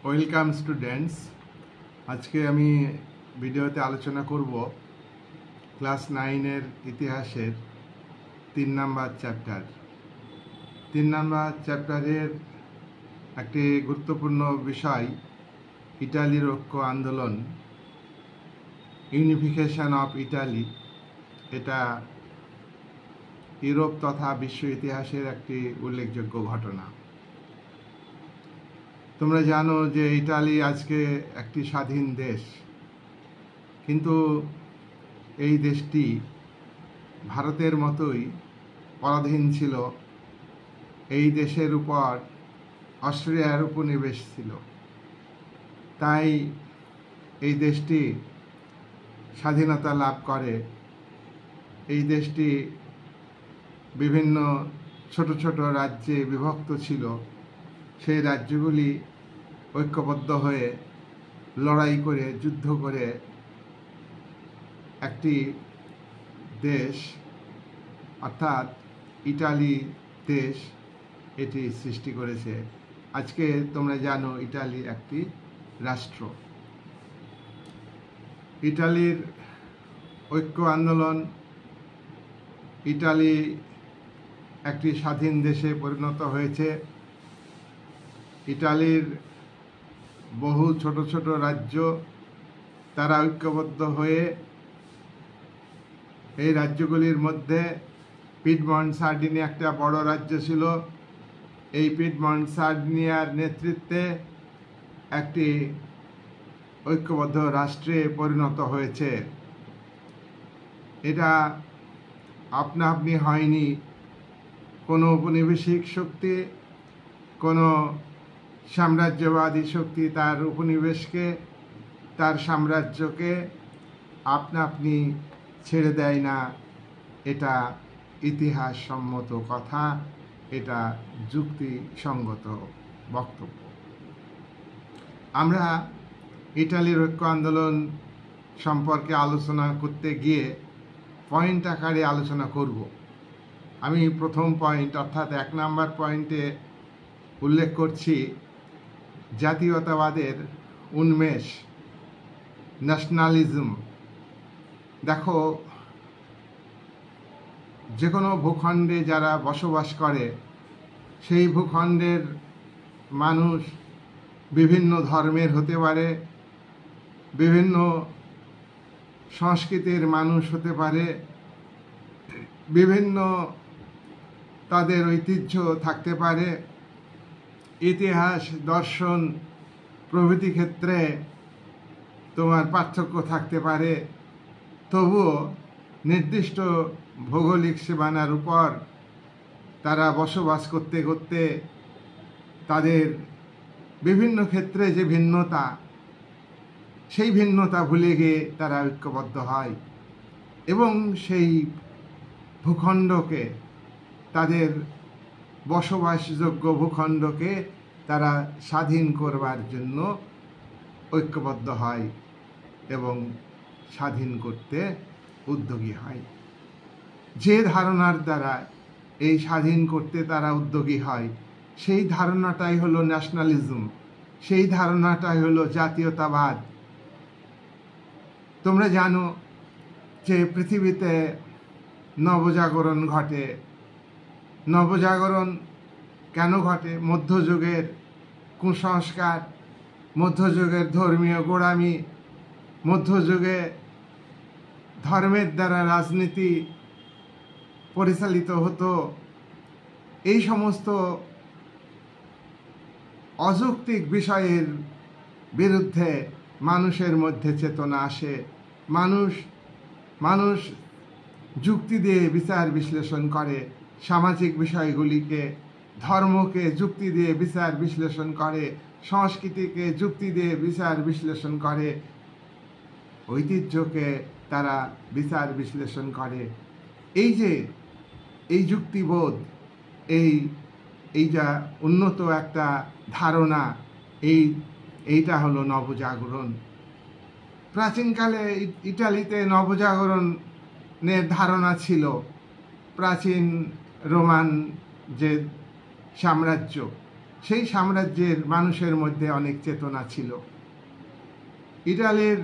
Welcome students. আজকে আমি ভিডিওতে আলোচনা করব ক্লাস 9-এর ইতিহাসের 3 নাম্বার চ্যাপ্টার। 3 নাম্বার চ্যাপ্টারের একটি গুরুত্বপূর্ণ বিষয় ইটালির ঐক্য আন্দোলন, ইউনিফিকেশন অফ ইটালি। এটা ইউরোপ তথা বিশ্ব ইতিহাসের একটি উল্লেখযোগ্য ঘটনা। তোমরা জানো যে ইটালি আজকে একটি স্বাধীন দেশ, কিন্তু এই দেশটি ভারতের মতোই পরাধীন ছিল। এই দেশের উপর অস্ট্রিয়ার উপনিবেশ ছিল, তাই এই দেশটি স্বাধীনতা লাভ করে। এই দেশটি বিভিন্ন ছোট ছোট রাজ্যে বিভক্ত ছিল। সেই রাজ্যগুলি ঐক্যবদ্ধ হয়ে লড়াই করে, যুদ্ধ করে একটি দেশ অর্থাৎ ইটালি দেশ এটি সৃষ্টি করেছে। আজকে তোমরা জানো ইটালি একটি রাষ্ট্র। ইটালির ঐক্য আন্দোলন ইটালি একটি স্বাধীন দেশে পরিণত হয়েছে। ইটালির বহু ছোট ছোট রাজ্য, তারা ঐক্যবদ্ধ হয়ে এই রাজ্যগুলির মধ্যে পিডমন্ট সার্ডিনিয়া একটা বড় রাজ্য ছিল। এই পিডমন্ট সার্ডিনিয়ার নেতৃত্বে একটি ঐক্যবদ্ধ রাষ্ট্রে পরিণত হয়েছে। এটা আপনা আপনি হয়নি। কোনো উপনিবেশিক শক্তি, কোনো সাম্রাজ্যবাদী শক্তি তার উপনিবেশকে, তার সাম্রাজ্যকে আপনা আপনি ছেড়ে দেয় না। এটা ইতিহাসসম্মত কথা, এটা যুক্তিসঙ্গত বক্তব্য। আমরা ইটালির ঐক্য আন্দোলন সম্পর্কে আলোচনা করতে গিয়ে পয়েন্ট আকারে আলোচনা করব। আমি প্রথম পয়েন্ট অর্থাৎ 1 নাম্বার পয়েন্টে উল্লেখ করছি জাতীয়তাবাদের উন্মেষ, ন্যাশনালিজম। দেখো, যে কোনো ভূখণ্ডে যারা বসবাস করে সেই ভূখণ্ডের মানুষ বিভিন্ন ধর্মের হতে পারে, বিভিন্ন সংস্কৃতির মানুষ হতে পারে, বিভিন্ন তাদের ঐতিহ্য থাকতে পারে, ইতিহাস, দর্শন প্রভৃতি ক্ষেত্রে তোমার পার্থক্য থাকতে পারে। তবুও নির্দিষ্ট ভৌগোলিক সীমানার উপর তারা বসবাস করতে করতে তাদের বিভিন্ন ক্ষেত্রে যে ভিন্নতা, সেই ভিন্নতা ভুলে গিয়ে তারা ঐক্যবদ্ধ হয় এবং সেই ভূখণ্ডকে, তাদের বসবাসযোগ্য ভূখণ্ডকে তারা স্বাধীন করবার জন্য ঐক্যবদ্ধ হয় এবং স্বাধীন করতে উদ্যোগী হয়। যে ধারণার দ্বারা এই স্বাধীন করতে তারা উদ্যোগী হয়, সেই ধারণাটাই হলো ন্যাশনালিজম, সেই ধারণাটাই হলো জাতীয়তাবাদ। তোমরা জানো যে পৃথিবীতে নবজাগরণ ঘটে। নবজাগরণ কেন ঘটে? মধ্যযুগের কুসংস্কার, মধ্যযুগের ধর্মীয় গোঁড়ামি, মধ্যযুগে ধর্মের দ্বারা রাজনীতি পরিচালিত হতো। এই সমস্ত অযৌক্তিক বিষয়ের বিরুদ্ধে মানুষের মধ্যে চেতনা আসে। মানুষ যুক্তি দিয়ে বিচার বিশ্লেষণ করে, সামাজিক বিষয়গুলিকে, ধর্মকে যুক্তি দিয়ে বিচার বিশ্লেষণ করে, সংস্কৃতিকে যুক্তি দিয়ে বিচার বিশ্লেষণ করে, ঐতিহ্যকে তারা বিচার বিশ্লেষণ করে। এই যুক্তিবোধ, এই যা উন্নত একটা ধারণা, এইটা হলো নবজাগরণ। প্রাচীনকালে ইটালিতে নবজাগরণের ধারণা ছিল। প্রাচীন রোমান যে সাম্রাজ্য, সেই সাম্রাজ্যের মানুষের মধ্যে অনেক চেতনা ছিল। ইটালির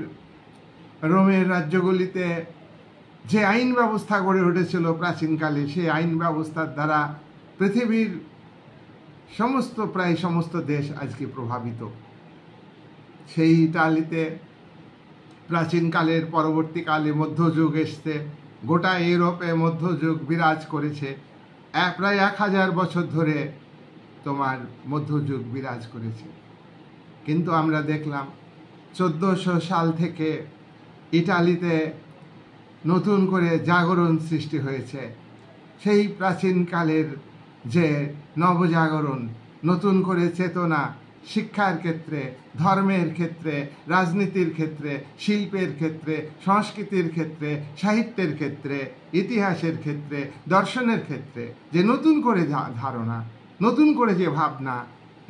রোমের রাজ্যগুলিতে যে আইন ব্যবস্থা গড়ে উঠেছিল প্রাচীনকালে, সেই আইন ব্যবস্থার দ্বারা পৃথিবীর প্রায় সমস্ত দেশ আজকে প্রভাবিত। সেই ইটালিতে প্রাচীনকালের পরবর্তীকালে মধ্যযুগ এসছে, গোটা ইউরোপে মধ্যযুগ বিরাজ করেছে। প্রায় 1000 বছর ধরে তোমার মধ্যযুগ বিরাজ করেছে। কিন্তু আমরা দেখলাম 1400 সাল থেকে ইটালিতে নতুন করে জাগরণ সৃষ্টি হয়েছে। সেই প্রাচীনকালের যে নবজাগরণ, নতুন করে চেতনা শিক্ষার ক্ষেত্রে, ধর্মের ক্ষেত্রে, রাজনীতির ক্ষেত্রে, শিল্পের ক্ষেত্রে, সংস্কৃতির ক্ষেত্রে, সাহিত্যের ক্ষেত্রে, ইতিহাসের ক্ষেত্রে, দর্শনের ক্ষেত্রে যে নতুন করে ধারণা, নতুন করে যে ভাবনা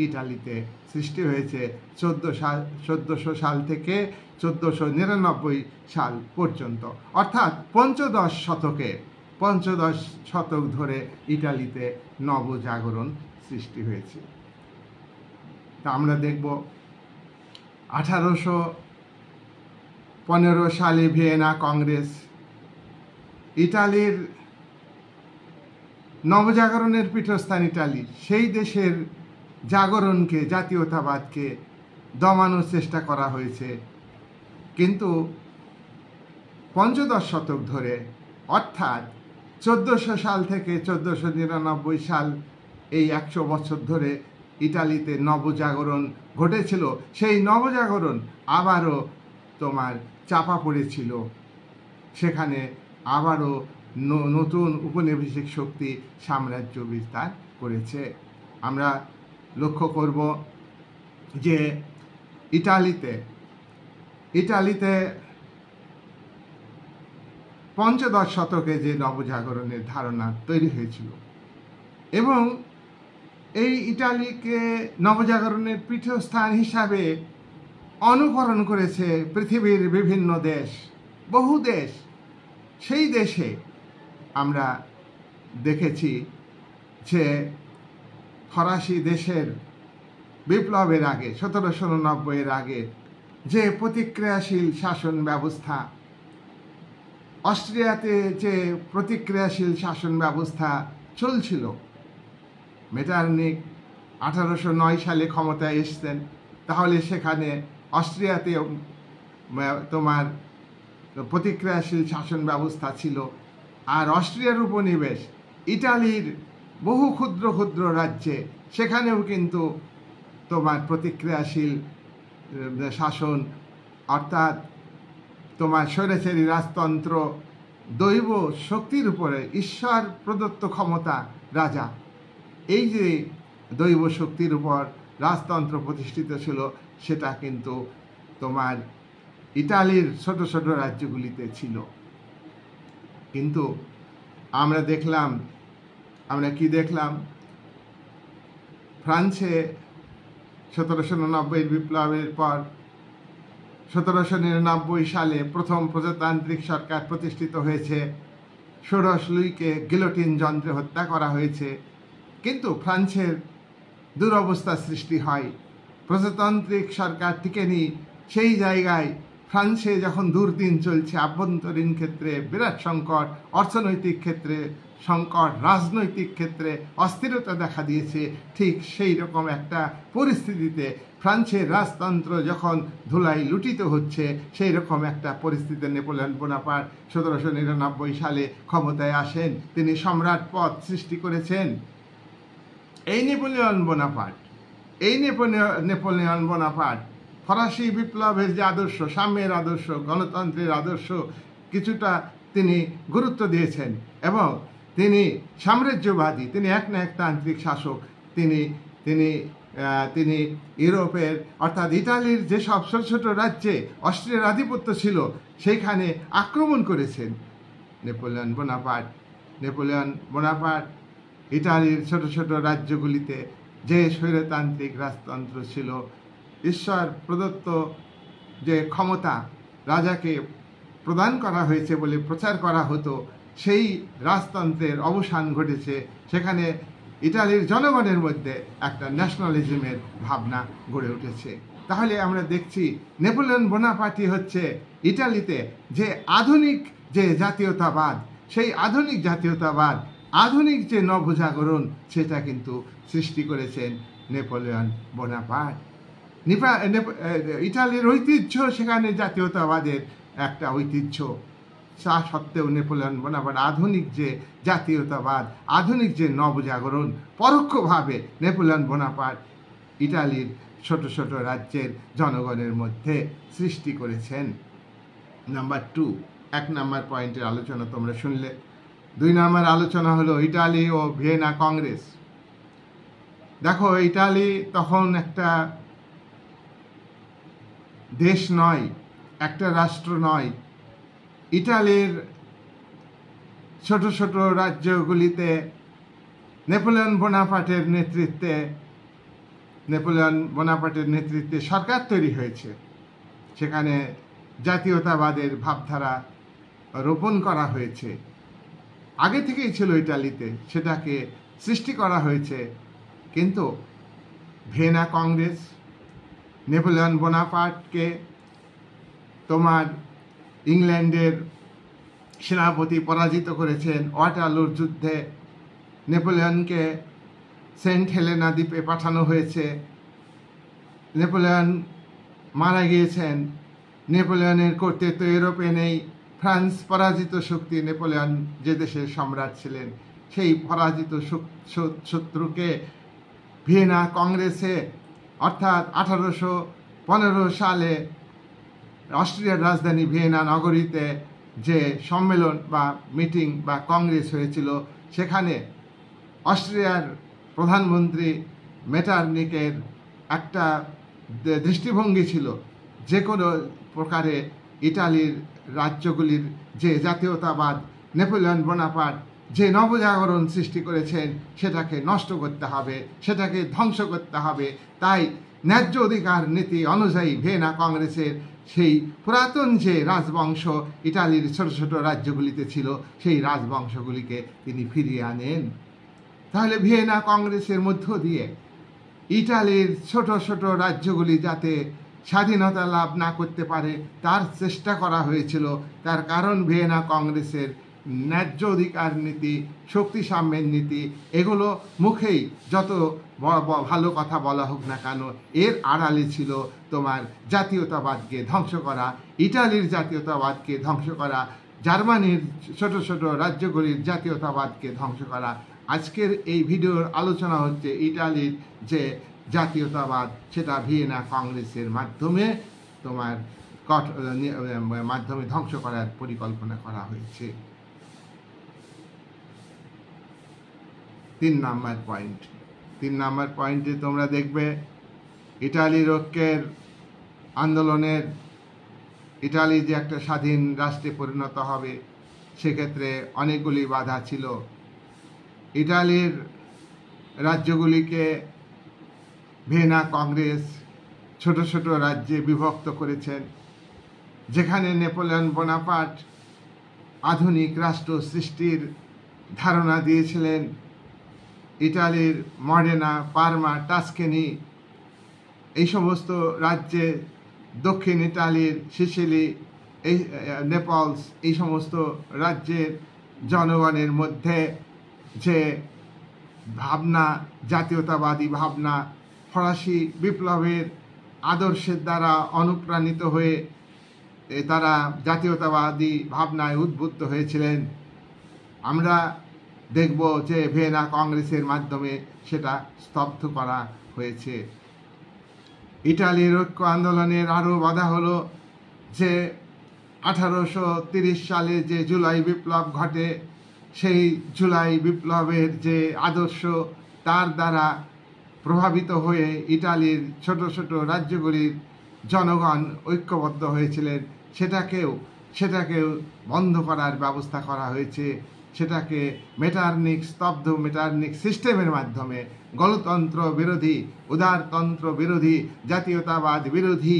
ইটালিতে সৃষ্টি হয়েছে 1400 সাল থেকে 1499 সাল পর্যন্ত, অর্থাৎ পঞ্চদশ শতক ধরে ইটালিতে নবজাগরণ সৃষ্টি হয়েছে। তা আমরা দেখব 1815 সালে ভিয়েনা কংগ্রেস ইটালির নবজাগরণের পীঠস্থান ইটালি, সেই দেশের জাগরণকে, জাতীয়তাবাদকে দমানোর চেষ্টা করা হয়েছে। কিন্তু পঞ্চদশ শতক ধরে, অর্থাৎ 1400 সাল থেকে 1499 সাল, এই 100 বছর ধরে ইটালিতে নবজাগরণ ঘটেছিল। সেই নবজাগরণ আবারও তোমার চাপা পড়েছিল। সেখানে আবারও নতুন উপনিবেশিক শক্তি সাম্রাজ্য বিস্তার করেছে। আমরা লক্ষ্য করব যে ইটালিতে পঞ্চদশ শতকে যে নবজাগরণের ধারণা তৈরি হয়েছিল, এবং এই ইটালিকে নবজাগরণের পীঠস্থান হিসাবে অনুকরণ করেছে পৃথিবীর বিভিন্ন দেশ, বহু দেশ। সেই দেশে আমরা দেখেছি যে ফরাসি দেশের বিপ্লবের আগে, 1790 আগে যে প্রতিক্রিয়াশীল শাসন ব্যবস্থা, অস্ট্রিয়াতে যে প্রতিক্রিয়াশীল শাসন ব্যবস্থা চলছিল, মেটারনিখ 1809 সালে ক্ষমতায় এসছেন। তাহলে সেখানে অস্ট্রিয়াতে তোমার প্রতিক্রিয়াশীল শাসন ব্যবস্থা ছিল। আর অস্ট্রিয়ার উপনিবেশ ইটালির বহু ক্ষুদ্র ক্ষুদ্র রাজ্যে, সেখানেও কিন্তু তোমার প্রতিক্রিয়াশীল শাসন, অর্থাৎ তোমার স্বৈরাচারী রাজতন্ত্র, দৈব শক্তির উপরে ঈশ্বর প্রদত্ত ক্ষমতা, রাজা, এই যে দৈব শক্তির উপর রাজতন্ত্র প্রতিষ্ঠিত ছিল, সেটা কিন্তু তোমার ইটালির ছোট ছোট রাজ্যগুলিতে ছিল। কিন্তু আমরা কি দেখলাম? ফ্রান্সে 1790 বিপ্লবের পর 1799 সালে প্রথম প্রজাতান্ত্রিক সরকার প্রতিষ্ঠিত হয়েছে। ষোড়শ লুইকে গিলোটিন যন্ত্রে হত্যা করা হয়েছে। কিন্তু ফ্রান্সের দুরবস্থা সৃষ্টি হয়, প্রজাতান্ত্রিক সরকার টিকেনি। সেই জায়গায় ফ্রান্সে যখন দুর্দিন চলছে, আভ্যন্তরীণ ক্ষেত্রে বিরাট সংকট, অর্থনৈতিক ক্ষেত্রে সংকট, রাজনৈতিক ক্ষেত্রে অস্থিরতা দেখা দিয়েছে, ঠিক সেই রকম একটা পরিস্থিতিতে ফ্রান্সের রাজতন্ত্র যখন ধুলাই লুটিত হচ্ছে, সেই রকম একটা পরিস্থিতিতে নেপোলিয়ন বোনাপার্ট 1799 সালে ক্ষমতায় আসেন। তিনি সম্রাট পদ সৃষ্টি করেছেন। এই নেপোলিয়ন বোনাপার্ট ফরাসি বিপ্লবের যে আদর্শ, সাম্যের আদর্শ, গণতন্ত্রের আদর্শ, কিছুটা তিনি গুরুত্ব দিয়েছেন, এবং তিনি সাম্রাজ্যবাদী, তিনি একনায়কতান্ত্রিক শাসক। তিনি ইউরোপের, অর্থাৎ ইটালির যেসব ছোট ছোট রাজ্যে অস্ট্রিয়ার আধিপত্য ছিল, সেইখানে আক্রমণ করেছেন নেপোলিয়ন বোনাপার্ট। ইটালির ছোট ছোট রাজ্যগুলিতে যে স্বৈরতান্ত্রিক রাজতন্ত্র ছিল, ঈশ্বর প্রদত্ত যে ক্ষমতা রাজাকে প্রদান করা হয়েছে বলে প্রচার করা হতো, সেই রাজতন্ত্রের অবসান ঘটেছে। সেখানে ইটালির জনগণের মধ্যে একটা ন্যাশনালিজমের ভাবনা গড়ে উঠেছে। তাহলে আমরা দেখছি নেপোলিয়ন বোনাপার্টি হচ্ছে ইটালিতে যে আধুনিক যে জাতীয়তাবাদ, সেই আধুনিক জাতীয়তাবাদ, আধুনিক যে নবজাগরণ, সেটা কিন্তু সৃষ্টি করেছেন নেপোলিয়ন বোনাপার্ট। ইটালির ঐতিহ্য, সেখানে জাতীয়তাবাদের একটা ঐতিহ্য, তা সত্ত্বেও নেপোলিয়ন বোনাপার্ট আধুনিক যে জাতীয়তাবাদ, আধুনিক যে নবজাগরণ, পরোক্ষভাবে নেপোলিয়ন বোনাপার্ট ইটালির ছোট ছোট রাজ্যের জনগণের মধ্যে সৃষ্টি করেছেন। নাম্বার 2, 1 নম্বর পয়েন্টের আলোচনা তোমরা শুনলে। 2 নম্বর আলোচনা হলো ইটালি ও ভিয়েনা কংগ্রেস। দেখো, ইটালি তখন একটা দেশ নয়, একটা রাষ্ট্র নয়। ইটালির ছোট ছোট রাজ্যগুলিতে নেপোলিয়ন বোনাপার্টের নেতৃত্বে সরকার তৈরি হয়েছে। সেখানে জাতীয়তাবাদের ভাবধারা রোপণ করা হয়েছে, আগে থেকেই ছিল ইটালিতে, সেটাকে সৃষ্টি করা হয়েছে। কিন্তু ভিয়েনা কংগ্রেস নেপোলিয়ন বোনাপার্টকে তোমার ইংল্যান্ডের সেনাপতি পরাজিত করেছেন ওয়াটারলুর যুদ্ধে। নেপোলিয়নকে সেন্ট হেলেনা দ্বীপে পাঠানো হয়েছে। নেপোলিয়ন মারা গিয়েছেন। নেপোলিয়নের কর্তৃত্ব ইউরোপে নেই। ফ্রান্স পরাজিত শক্তি। নেপোলিয়ন যে দেশের সম্রাট ছিলেন, সেই পরাজিত শত্রুকে ভিয়েনা কংগ্রেসে, অর্থাৎ 1815 সালে অস্ট্রিয়ার রাজধানী ভিয়েনা নগরীতে যে সম্মেলন বা মিটিং বা কংগ্রেস হয়েছিল, সেখানে অস্ট্রিয়ার প্রধানমন্ত্রী মেটারনিকের একটা দৃষ্টিভঙ্গি ছিল, যে কোনো প্রকারে ইটালির রাজ্যগুলির যে জাতীয়তাবাদ, নেপোলিয়ন বোনাপার্ট যে নবজাগরণ সৃষ্টি করেছেন, সেটাকে নষ্ট করতে হবে, সেটাকে ধ্বংস করতে হবে। তাই ন্যায্য অধিকার নীতি অনুযায়ী ভিয়েনা কংগ্রেসের সেই পুরাতন যে রাজবংশ ইটালির ছোট ছোট রাজ্যগুলিতে ছিল, সেই রাজবংশগুলিকে তিনি ফিরিয়ে আনেন। তাহলে ভিয়েনা কংগ্রেসের মধ্য দিয়ে ইটালির ছোট ছোট রাজ্যগুলি যাতে স্বাধীনতা লাভ না করতে পারে, তার চেষ্টা করা হয়েছিল। তার কারণ ভিয়েনা কংগ্রেসের ন্যায্য অধিকার নীতি, শক্তি সাম্যের নীতি, এগুলো মুখেই যত ভালো কথা বলা হোক না কেন, এর আড়ালে ছিল তোমার জাতীয়তাবাদকে ধ্বংস করা, ইটালির জাতীয়তাবাদকে ধ্বংস করা, জার্মানির ছোট ছোট রাজ্যগুলির জাতীয়তাবাদকে ধ্বংস করা। আজকের এই ভিডিওর আলোচনা হচ্ছে ইটালির যে জাতীয়তাবাদ, সেটা ভিয়েনা কংগ্রেসের মাধ্যমে ধ্বংস করার পরিকল্পনা করা হয়েছে। 3 নম্বর পয়েন্ট। 3 নম্বর পয়েন্টে তোমরা দেখবে ইটালির ঐক্যের আন্দোলনের, ইটালি যে একটা স্বাধীন রাষ্ট্রে পরিণত হবে, সেক্ষেত্রে অনেকগুলি বাধা ছিল। ইটালির রাজ্যগুলিকে ভিয়েনা কংগ্রেস ছোট ছোট রাজ্যে বিভক্ত করেছেন, যেখানে নেপোলিয়ন বোনাপার্ট আধুনিক রাষ্ট্র সৃষ্টির ধারণা দিয়েছিলেন। ইটালির মডেনা, পারমা, টাস্কেনি, এই সমস্ত রাজ্যে, দক্ষিণ ইটালির সিসিলি, নেপলস, এই সমস্ত রাজ্যের জনগণের মধ্যে যে ভাবনা, জাতীয়তাবাদী ভাবনা, ফরাসি বিপ্লবের আদর্শের দ্বারা অনুপ্রাণিত হয়ে তারা জাতীয়তাবাদী ভাবনায় উদ্বুদ্ধ হয়েছিলেন। আমরা দেখব যে ভিয়েনা কংগ্রেসের মাধ্যমে সেটা স্তব্ধ করা হয়েছে। ইটালির ঐক্য আন্দোলনের আরও বাধা হলো যে 1830 সালে যে জুলাই বিপ্লব ঘটে, সেই জুলাই বিপ্লবের যে আদর্শ, তার দ্বারা প্রভাবিত হয়ে ইটালির ছোট ছোট রাজ্যগুলির জনগণ ঐক্যবদ্ধ হয়েছিলেন। সেটাকেও বন্ধ করার ব্যবস্থা করা হয়েছে। সেটাকে স্তব্ধ মেটারনিক সিস্টেমের মাধ্যমে গণতন্ত্র বিরোধী, উদারতন্ত্র বিরোধী, জাতীয়তাবাদ বিরোধী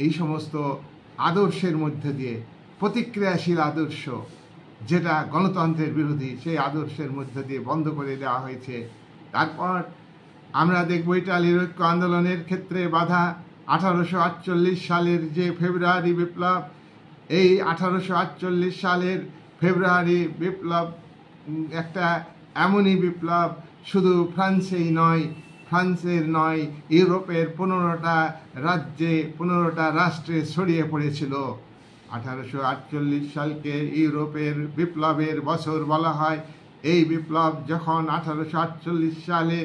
এই সমস্ত আদর্শের মধ্যে দিয়ে, প্রতিক্রিয়াশীল আদর্শ, যেটা গণতন্ত্রের বিরোধী, সেই আদর্শের মধ্য দিয়ে বন্ধ করে দেওয়া হয়েছে। তারপর আমরা দেখব ইটালির ঐক্য আন্দোলনের ক্ষেত্রে বাধা। 1848 সালের যে ফেব্রুয়ারি বিপ্লব, এই 1848 সালের ফেব্রুয়ারি বিপ্লব একটা এমনই বিপ্লব, শুধু ফ্রান্সের নয়, ইউরোপের 15টা রাজ্যে 15টা রাষ্ট্রে ছড়িয়ে পড়েছিল। 1848 সালকে ইউরোপের বিপ্লবের বছর বলা হয়। এই বিপ্লব যখন 1848 সালে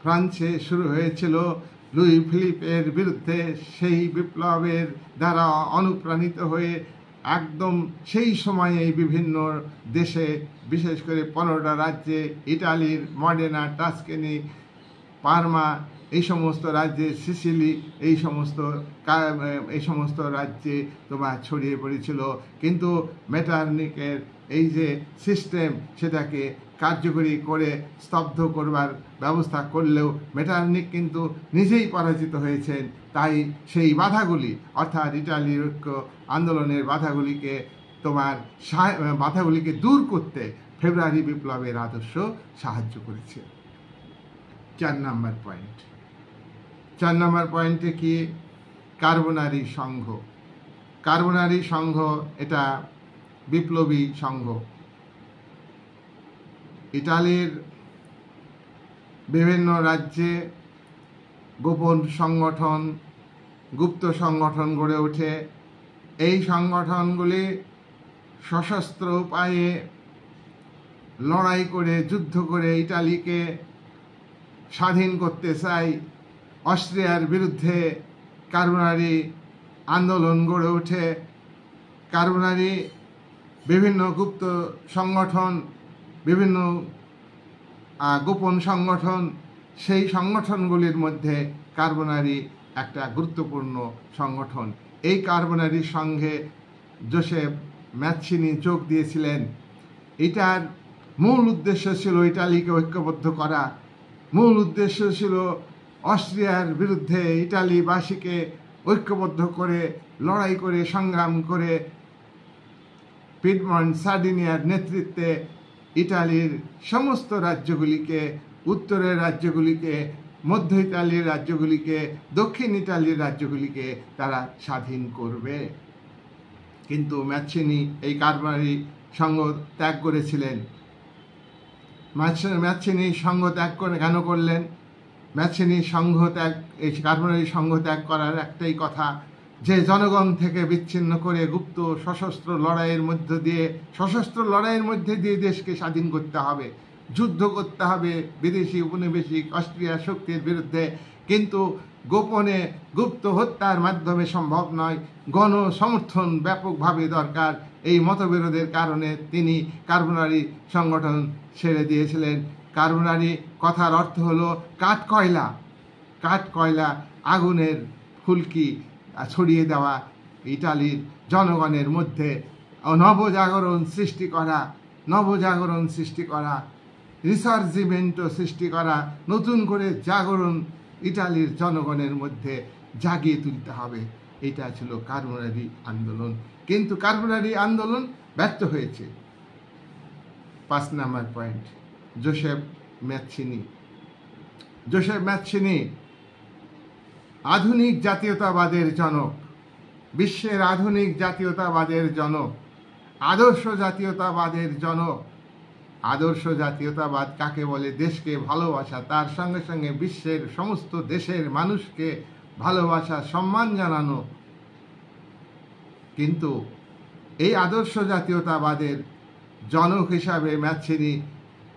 ফ্রান্সে শুরু হয়েছিল লুই ফিলিপের বিরুদ্ধে, সেই বিপ্লবের দ্বারা অনুপ্রাণিত হয়ে একদম সেই সময়ে বিভিন্ন দেশে, বিশেষ করে 15টা রাজ্যে, ইটালির মডেনা, টাস্কেনি, পারমা, এই সমস্ত রাজ্যে, সিসিলি, এই সমস্ত রাজ্যে তোমার ছড়িয়ে পড়েছিল। কিন্তু মেটারনিকের এই যে সিস্টেম, সেটাকে কার্যকরী করে স্তব্ধ করবার ব্যবস্থা করলেও মেটারনিক কিন্তু নিজেই পরাজিত হয়েছেন। তাই সেই বাধাগুলি, অর্থাৎ ইটালির ঐক্য আন্দোলনের বাধাগুলিকে দূর করতে ফেব্রুয়ারি বিপ্লবের আদর্শ সাহায্য করেছে। 4 নম্বর পয়েন্টে কি? কার্বোনারি সংঘ। কার্বোনারি সংঘ এটা বিপ্লবী সংঘ। ইটালির বিভিন্ন রাজ্যে গোপন সংগঠন, গুপ্ত সংগঠন গড়ে ওঠে। এই সংগঠনগুলি সশস্ত্র উপায়ে লড়াই করে, যুদ্ধ করে ইটালিকে স্বাধীন করতে চায়। অস্ট্রিয়ার বিরুদ্ধে কার্বোনারি আন্দোলন গড়ে ওঠে। কার্বোনারি বিভিন্ন গুপ্ত সংগঠন, বিভিন্ন গোপন সংগঠন, সেই সংগঠনগুলির মধ্যে কার্বোনারি একটা গুরুত্বপূর্ণ সংগঠন। এই কার্বোনারি সংঘে জোসেফ ম্যাচিনি যোগ দিয়েছিলেন। এটার মূল উদ্দেশ্য ছিল ইটালিকে ঐক্যবদ্ধ করা। মূল উদ্দেশ্য ছিল অস্ট্রিয়ার বিরুদ্ধে ইটালিবাসীকে ঐক্যবদ্ধ করে, লড়াই করে, সংগ্রাম করে পিডমন্ট, সার্ডিনিয়ার নেতৃত্বে ইটালির সমস্ত রাজ্যগুলিকে, উত্তরের রাজ্যগুলিকে, মধ্য ইতালির রাজ্যগুলিকে, দক্ষিণ ইতালির রাজ্যগুলিকে তারা স্বাধীন করবে। কিন্তু ম্যাচিনি এই কার্বোনারি সংঘ ত্যাগ করেছিলেন। ম্যাচিনি সংঘ ত্যাগ কেন করলেন? ম্যাচিনি এই কার্বোনারি সংঘ ত্যাগ করার একটাই কথা, যে জনগণ থেকে বিচ্ছিন্ন করে গুপ্ত সশস্ত্র লড়াইয়ের মধ্যে দিয়ে দেশকে স্বাধীন করতে হবে, যুদ্ধ করতে হবে বিদেশি উপনিবেশিক অস্ট্রিয়া শক্তির বিরুদ্ধে। কিন্তু গোপনে গুপ্ত হত্যার মাধ্যমে সম্ভব নয়, গণ সমর্থন ব্যাপকভাবে দরকার। এই মতবিরোধের কারণে তিনি কার্বোনারি সংগঠন ছেড়ে দিয়েছিলেন। কার্বোনারি কথার অর্থ হলো কাঠকয়লা, আগুনের ফুলকি ছড়িয়ে দেওয়া, ইটালির জনগণের মধ্যে নবজাগরণ সৃষ্টি করা, রিসার্জিমেন্ট সৃষ্টি করা, নতুন করে জাগরণ ইটালির জনগণের মধ্যে জাগিয়ে তুলতে হবে। এটা ছিল কার্বোনারি আন্দোলন। কিন্তু কার্বোনারি আন্দোলন ব্যর্থ হয়েছে। 5 নম্বর পয়েন্ট, জোসেফ ম্যাচিনি আধুনিক জাতীয়তাবাদের জনক, বিশ্বের আধুনিক জাতীয়তাবাদের জনক, আদর্শ জাতীয়তাবাদের জনক। আদর্শ জাতীয়তাবাদ কাকে বলে? দেশকে ভালোবাসা, তার সঙ্গে সঙ্গে বিশ্বের সমস্ত দেশের মানুষকে ভালোবাসা, সম্মান জানানো। কিন্তু এই আদর্শ জাতীয়তাবাদের জনক হিসাবে ম্যাচিনি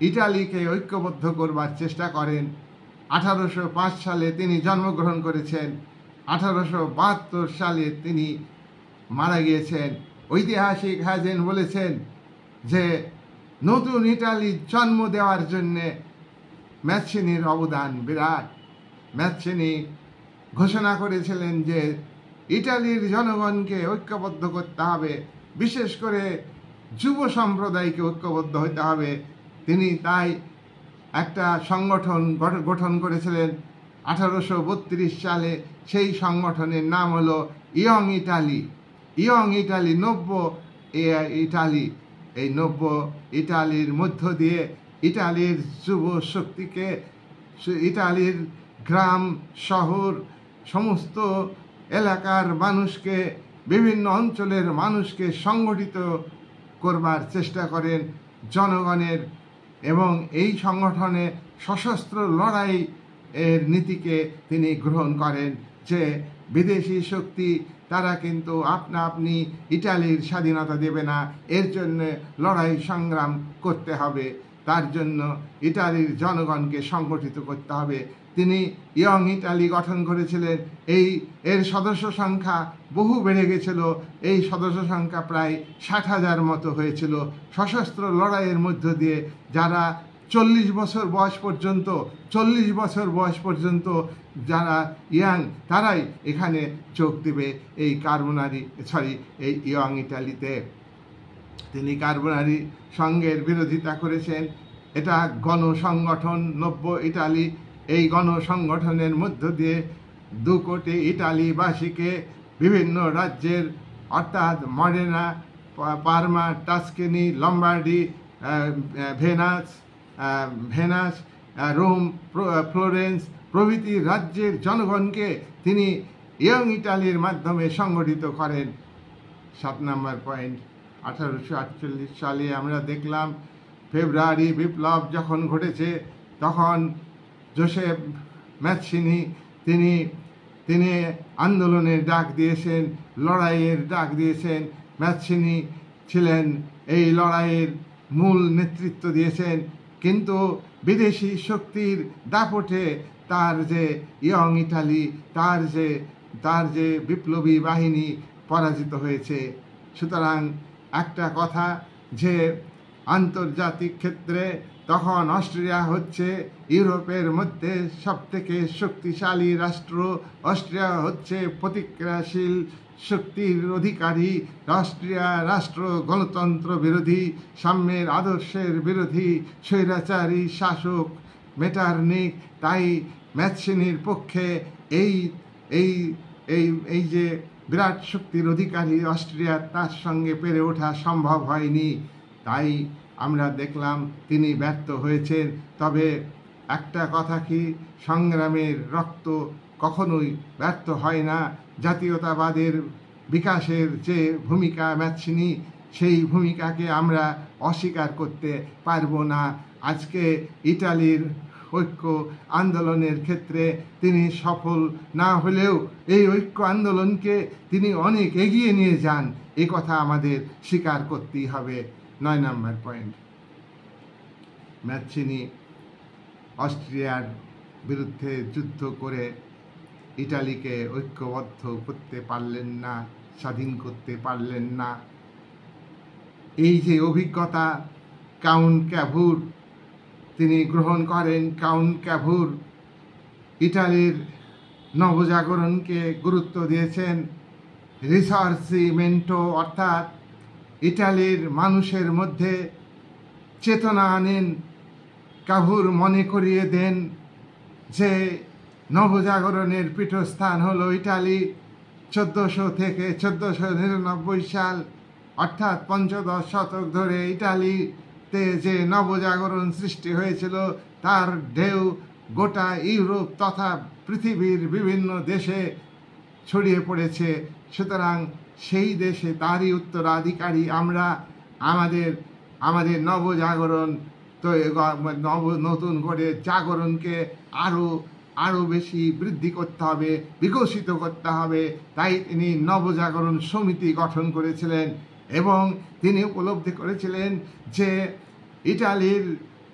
ইটালিকে ঐক্যবদ্ধ করবার চেষ্টা করেন। 1805 সালে তিনি জন্মগ্রহণ করেছেন, 1872 সালে তিনি মারা গিয়েছেন। ঐতিহাসিক হাজেন বলেছেন যে নতুন ইটালির জন্ম দেওয়ার জন্যে ম্যাচিনির অবদান বিরাট। ম্যাচিনি ঘোষণা করেছিলেন যে ইটালির জনগণকে ঐক্যবদ্ধ করতে হবে, বিশেষ করে যুব সম্প্রদায়কে ঐক্যবদ্ধ হতে হবে। তিনি তাই একটা সংগঠন গঠন করেছিলেন 1832 সালে। সেই সংগঠনের নাম হলো ইয়ং ইটালি, নব্য ইটালি। এই নব্য ইটালির মধ্য দিয়ে ইটালির যুব শক্তিকে, ইটালির গ্রাম শহর সমস্ত এলাকার মানুষকে, বিভিন্ন অঞ্চলের মানুষকে সংগঠিত করবার চেষ্টা করেন জনগণের, এবং এই সংগঠনে সশস্ত্র লড়াই এর নীতিকে তিনি গ্রহণ করেন যে বিদেশি শক্তি তারা কিন্তু আপনা আপনি ইটালির স্বাধীনতা দেবে না, এর জন্য লড়াই সংগ্রাম করতে হবে, তার জন্য ইটালির জনগণকে সংগঠিত করতে হবে। তিনি ইয়ং ইটালি গঠন করেছিলেন। এর সদস্য সংখ্যা বহু বেড়ে গেছিল, এই সদস্য সংখ্যা প্রায় 60,000 মতো হয়েছিল। সশস্ত্র লড়াইয়ের মধ্য দিয়ে যারা 40 বছর বয়স পর্যন্ত যারা ইয়াং, তারাই এখানে যোগ দেবে এই এই ইয়ং ইটালিতে। তিনি কার্বোনারি সংঘের বিরোধিতা করেছেন। এটা গণসংগঠন নব্য ইটালি। এই গণসংগঠনের মধ্য দিয়ে 2 কোটি ইটালিবাসীকে বিভিন্ন রাজ্যের, অর্থাৎ Modena, Parma, Tuscany, Lombardy, Venice, Rome, Florence প্রভৃতি রাজ্যের জনগণকে তিনি ইয়ং ইটালির মাধ্যমে সংগঠিত করেন। 7 নম্বর পয়েন্ট, 1848 সালে আমরা দেখলাম ফেব্রুয়ারি বিপ্লব যখন ঘটেছে, তখন জোসেফ ম্যাৎসিনি তিনি আন্দোলনের ডাক দিয়েছেন, লড়াইয়ের ডাক দিয়েছেন। ম্যাৎসিনি ছিলেন এই লড়াইয়ের মূল নেতৃত্ব দিয়েছেন, কিন্তু বিদেশি শক্তির দাপটে তার যে ইয়ং ইটালি, তার যে বিপ্লবী বাহিনী পরাজিত হয়েছে। সুতরাং একটা কথা যে আন্তর্জাতিক ক্ষেত্রে তখন অস্ট্রিয়া হচ্ছে ইউরোপের মধ্যে সবথেকে শক্তিশালী রাষ্ট্র। অস্ট্রিয়া হচ্ছে প্রতিক্রিয়াশীল শক্তির অধিকারী। রাষ্ট্র গণতন্ত্র বিরোধী, সাম্যের আদর্শের বিরোধী, স্বৈরাচারী শাসক মেটারনিক। তাই ম্যাৎসিনির পক্ষে এই যে বিরাট শক্তির অধিকারী অস্ট্রিয়া, তার সঙ্গে পেরে ওঠা সম্ভব হয়নি। তাই আমরা দেখলাম তিনি ব্যর্থ হয়েছেন। তবে একটা কথা কি, সংগ্রামের রক্ত কখনোই ব্যর্থ হয় না। জাতীয়তাবাদের বিকাশের যে ভূমিকা ম্যাৎসিনি, সেই ভূমিকাকে আমরা অস্বীকার করতে পারবো না। আজকে ইটালির ঐক্য আন্দোলনের ক্ষেত্রে তিনি সফল না হলেও এই ঐক্য আন্দোলনকে তিনি অনেক এগিয়ে নিয়ে যান, এ কথা আমাদের স্বীকার করতেই হবে। 9 নম্বর পয়েন্ট, ম্যাৎসিনি অস্ট্রিয়ার বিরুদ্ধে যুদ্ধ করে ইটালিকে ঐক্যবদ্ধ করতে পারলেন না, স্বাধীন করতে পারলেন না। এই যে অভিজ্ঞতা কাউন্ট ক্যাভুর তিনি গ্রহণ করেন। কাউন্ট ক্যাভুর ইটালির নবজাগরণকে গুরুত্ব দিয়েছেন। রিসার্চিমেন্টো, অর্থাৎ ইটালির মানুষের মধ্যে চেতনা আনেন। ক্যাভুর মনে করিয়ে দেন যে নবজাগরণের পীঠস্থান হলো ইটালি। 1400 থেকে 1499 সাল, অর্থাৎ 15 শতক ধরে ইটালিতে যে নবজাগরণ সৃষ্টি হয়েছিল, তার ঢেউ গোটা ইউরোপ তথা পৃথিবীর বিভিন্ন দেশে ছড়িয়ে পড়েছে। সুতরাং সেই দেশে তারই উত্তরাধিকারী আমরা। আমাদের নবজাগরণ তো নতুন করে জাগরণকে আরও বেশি বৃদ্ধি করতে হবে, বিকশিত করতে হবে। তাই তিনি নবজাগরণ সমিতি গঠন করেছিলেন এবং তিনি উপলব্ধি করেছিলেন যে ইটালির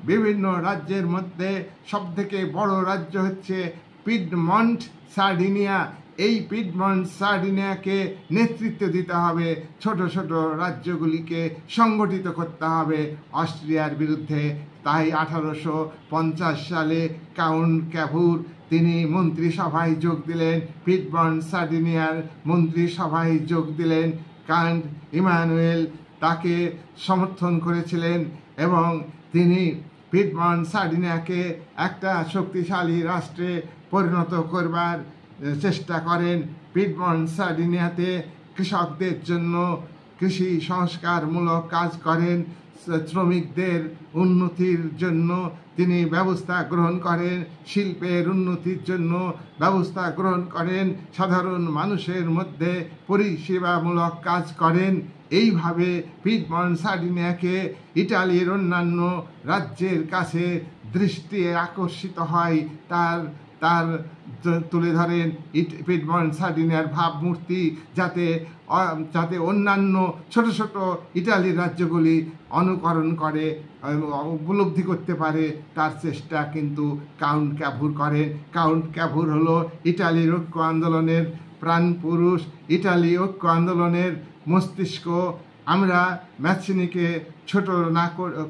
বিভিন্ন রাজ্যের মধ্যে সবথেকে বড় রাজ্য হচ্ছে পিডমন্ট সার্ডিনিয়া। এই পিডমন্ট সার্ডিনিয়াকে নেতৃত্ব দিতে হবে, ছোট ছোট রাজ্যগুলিকে সংগঠিত করতে হবে অস্ট্রিয়ার বিরুদ্ধে। তাই 1850 সালে কাউন্ট ক্যাভুর তিনি মন্ত্রিসভায় যোগ দিলেন, পিডমন্ট সার্ডিনিয়ার মন্ত্রিসভায় যোগ দিলেন। কাউন্ট ইমানুয়েল তাকে সমর্থন করেছিলেন এবং তিনি পিডমন্ট সার্ডিনিয়াকে একটা শক্তিশালী রাষ্ট্রে পরিণত করবার চেষ্টা করেন। পিডমন্ট সার্ডিনিয়াতে কৃষকদের জন্য কৃষি সংস্কারমূলক কাজ করেন, শ্রমিকদের উন্নতির জন্য তিনি ব্যবস্থা গ্রহণ করেন, শিল্পের উন্নতির জন্য ব্যবস্থা গ্রহণ করেন, সাধারণ মানুষের মধ্যে পরিষেবামূলক কাজ করেন। এইভাবে পিডমন্ট সার্ডিনিয়াকে ইটালির অন্যান্য রাজ্যের কাছে দৃষ্টি আকর্ষিত হয়। তার তুলে ধরেন পিডমন্ট সার্ডিনিয়ার ভাবমূর্তি, যাতে অন্যান্য ছোট ছোট ইটালির রাজ্যগুলি অনুকরণ করে, উপলব্ধি করতে পারে, তার চেষ্টা কিন্তু কাউন্ট ক্যাভুর করেন। কাউন্ট ক্যাভুর হলো ইটালির ঐক্য আন্দোলনের প্রাণপুরুষ, ইটালি ঐক্য আন্দোলনের মস্তিষ্ক। আমরা ম্যাথসিনিকে ছোট না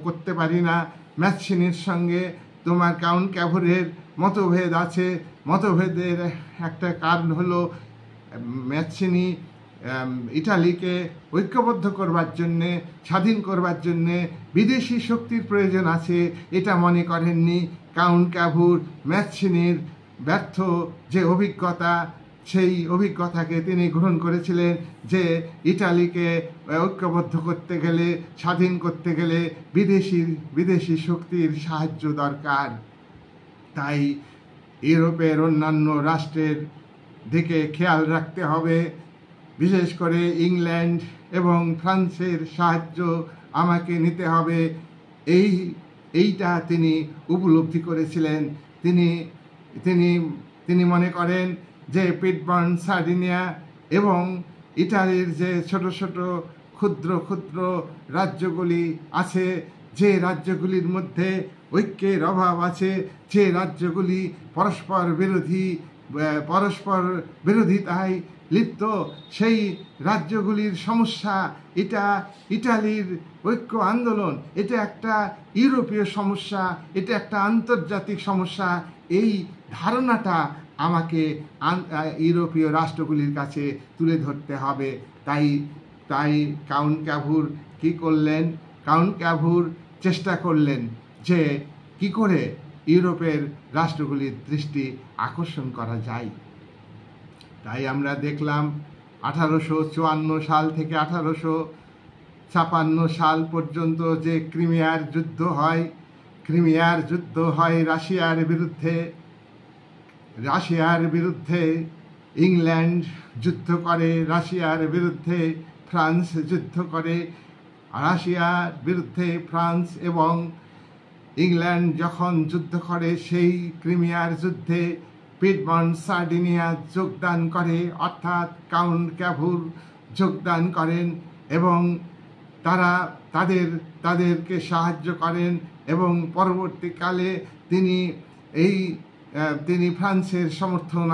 করতে পারি না। ম্যাথসিনির সঙ্গে তোমার কাউন্ট ক্যাভুরের মতভেদ আছে। মতভেদের একটা কারণ হলো ম্যাথসিনি ইটালিকে ঐক্যবদ্ধ করবার জন্যে, স্বাধীন করবার জন্যে বিদেশি শক্তির প্রয়োজন আছে এটা মনে করেননি। কাউন্ট ক্যাভুর ম্যাথসিনির ব্যর্থ যে অভিজ্ঞতা, সেই অভিজ্ঞতাকে তিনি গ্রহণ করেছিলেন যে ইটালিকে ঐক্যবদ্ধ করতে গেলে, স্বাধীন করতে গেলে বিদেশি শক্তির সাহায্য দরকার। তাই ইউরোপের অন্যান্য রাষ্ট্রের দিকে খেয়াল রাখতে হবে, বিশেষ করে ইংল্যান্ড এবং ফ্রান্সের সাহায্য আমাকে নিতে হবে। এইটা তিনি উপলব্ধি করেছিলেন। তিনি মনে করেন যে পিডমন্ট সার্ডিনিয়া এবং ইটালির যে ছোট ছোট ক্ষুদ্র ক্ষুদ্র রাজ্যগুলি আছে, যে রাজ্যগুলির মধ্যে ঐক্যের অভাব আছে, যে রাজ্যগুলি পরস্পর বিরোধিতায় লিপ্ত, সেই রাজ্যগুলির সমস্যা, এটা ইটালির ঐক্য আন্দোলন, এটা একটা ইউরোপীয় সমস্যা, এটা একটা আন্তর্জাতিক সমস্যা। এই ধারণাটা আমাকে ইউরোপীয় রাষ্ট্রগুলির কাছে তুলে ধরতে হবে। তাই কাউন্ট ক্যাভুর কি করলেন? কাউন্ট ক্যাভুর চেষ্টা করলেন যে কি করে ইউরোপের রাষ্ট্রগুলির দৃষ্টি আকর্ষণ করা যায়। তাই আমরা দেখলাম 1854 সাল থেকে 1856 সাল পর্যন্ত যে ক্রিমিয়ার যুদ্ধ হয় রাশিয়ার বিরুদ্ধে ইংল্যান্ড যুদ্ধ করে, রাশিয়ার বিরুদ্ধে ফ্রান্স যুদ্ধ করে। রাশিয়ার বিরুদ্ধে ফ্রান্স এবং ইংল্যান্ড যখন যুদ্ধ করে, সেই ক্রিমিয়ার যুদ্ধে পিডমন্ট সার্ডিনিয়া যোগদান করে, অর্থাৎ কাউন্ট ক্যাভুর যোগদান করেন এবং তাদেরকে সাহায্য করেন এবং পরবর্তীকালে তিনি ফ্রান্সের সমর্থন